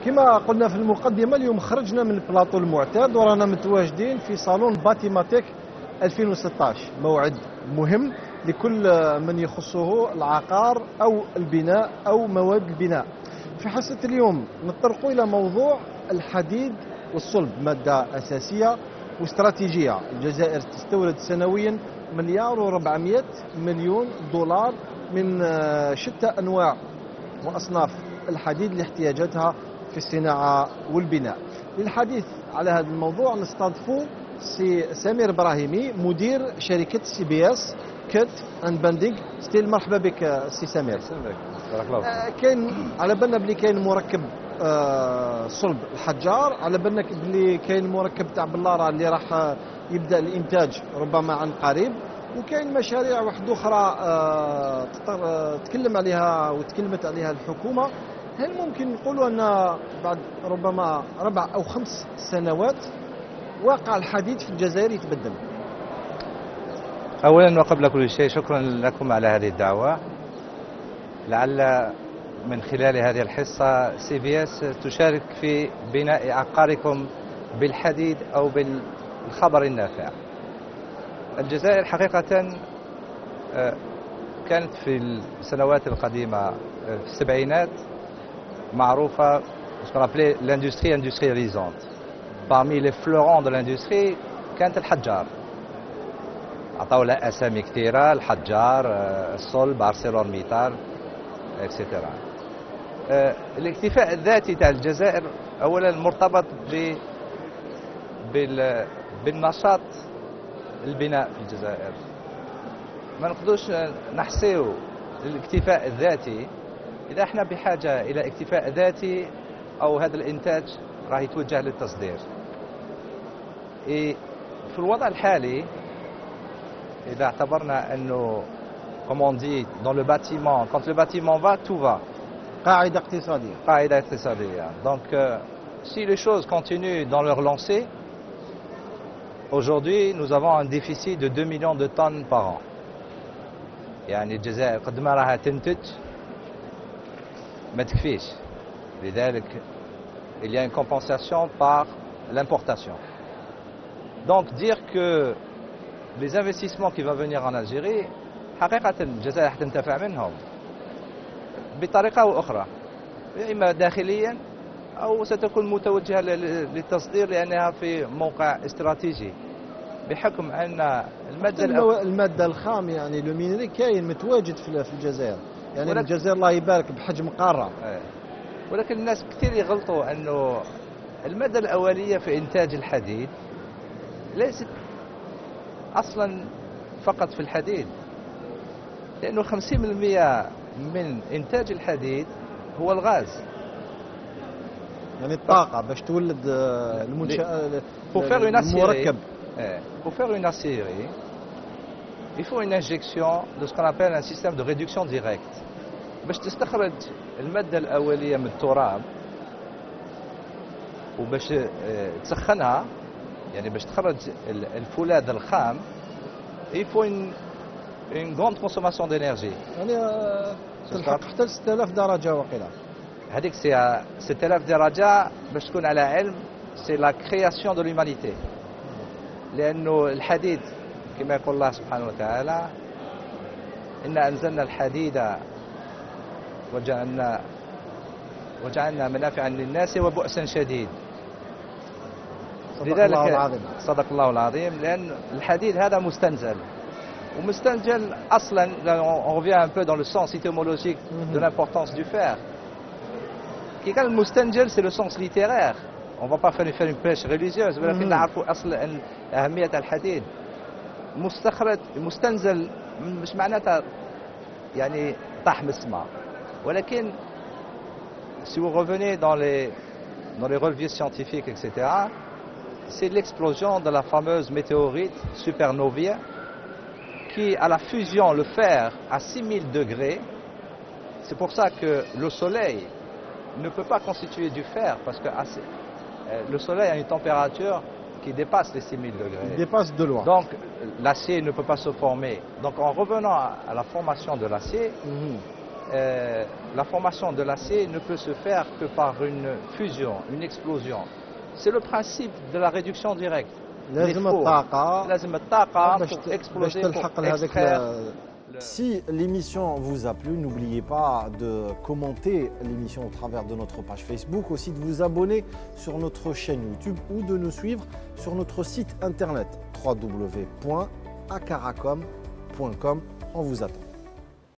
كما قلنا في المقدمة اليوم خرجنا من البلاطو المعتاد ورانا متواجدين في صالون باتيماتيك 2016، موعد مهم لكل من يخصه العقار أو البناء أو مواد البناء. في حصة اليوم نطرق إلى موضوع الحديد والصلب، مادة أساسية واستراتيجية. الجزائر تستورد سنويا $1.4 مليار من شتى أنواع وأصناف الحديد لاحتياجاتها في الصناعة والبناء. للحديث على هذا الموضوع نستضيف سي سمير إبراهيمي، مدير شركة CBS كات اند باندينغ ستيل. مرحبا بك سي سمير. بارك الله. كاين على بالنا بلي كاين مركب صلب الحجار، على بالنا بلي كاين مركب تاع بلاره اللي راح يبدا الانتاج ربما عن قريب، وكاين مشاريع واحده اخرى تكلم عليها وتكلمت عليها الحكومه. هل ممكن نقولوا ان بعد ربما 4 أو 5 سنوات واقع الحديد في الجزائر يتبدل؟ اولا وقبل كل شيء شكرا لكم على هذه الدعوه. لعل من خلال هذه الحصه CBS تشارك في بناء عقاركم بالحديد او بالخبر النافع. الجزائر حقيقه كانت في السنوات القديمه في السبعينات معروفه ce qu'on appelait l'industrie industrialisante. Parmi les fleurons de l'industrie كانت الحجار. عطاو لها اسامي كثيره، الحجار، الصلب، ارسلور ميتال، اكسترا. الاكتفاء الذاتي تاع الجزائر اولا مرتبط بالنشاط البناء في الجزائر. ما نقدرش نحصيو الاكتفاء الذاتي اذا احنا بحاجه الى اكتفاء ذاتي او هذا الانتاج راح يتوجه للتصدير. في الوضع الحالي إذا اعتبرنا أنه comme on dit dans le bâtiment, quand le bâtiment va, tout va. قاعدة اقتصادية. قاعدة اقتصادية. Donc si les choses continuent dans leur lancée, aujourd'hui nous avons un déficit de 2 millions de tonnes par an. يعني الجزائر قد ما راها تنتج ما تكفيش. لذلك il y a une compensation par l'importation. Donc dire que les investissements qui vont venir en Algérie حقيقة الجزائر حتنتفع منهم بطريقة أو أخرى، إما داخليا أو ستكون متوجهة للتصدير لأنها في موقع استراتيجي بحكم أن المادة الخام يعني المينري كاين متواجد في الجزائر، يعني الجزائر الله يبارك بحجم قارة. ولكن الناس كثير يغلطوا أنه المادة الأولية في إنتاج الحديد ليست أصلا فقط في الحديد، لأنه 50% من إنتاج الحديد هو الغاز. يعني الطاقة باش تولد المنشأة المركب. Pour faire une aciérie, il faut une injection de ce qu'on appelle un système de réduction directe. باش تستخرج المادة الأولية من التراب وباش تسخنها، يعني باش تخرج الفولاذ الخام، il faut une grande consommation d'énergie. يعني تلحق حتى 6000 درجة وقيلا. هذيك سي 6000 درجة باش تكون على علم سي لا كرياسيون دو لومانيتي. لأنه الحديد كما يقول الله سبحانه وتعالى إنا أنزلنا الحديد وجعلنا منافعا للناس وبؤسا شديد. صدق الله العظيم. صدق الله العظيم. لأن الحديد هذا مستنزل، ومستنزل أصلا on revient un peu dans le sens étymologique de l'importance du fer. كي كان المستنزل c'est le sens littéraire. On va pas faire une pêche religieuse، ولكن نعرفوا أصل أهمية الحديد. مستنزل مش معناتها يعني طاح من السماء، ولكن si vous revenez dans les relevés scientifiques etc., c'est l'explosion de la fameuse météorite supernovae qui, à la fusion, le fer à 6000 degrés. C'est pour ça que le soleil ne peut pas constituer du fer, parce que le soleil a une température qui dépasse les 6000 degrés. Il dépasse de loin. Donc l'acier ne peut pas se former. Donc en revenant à la formation de l'acier, la formation de l'acier ne peut se faire que par une fusion, une explosion. C'est le principe de la réduction directe. لازم الطاقة لازم الطاقة باش pour exploser, تلحق pour لهذاك extraire. Si l'émission vous a plu, n'oubliez pas de commenter l'émission au travers de notre page Facebook, aussi de vous abonner sur notre chaîne YouTube ou de nous suivre sur notre site internet www.acaracom.com. On vous attend.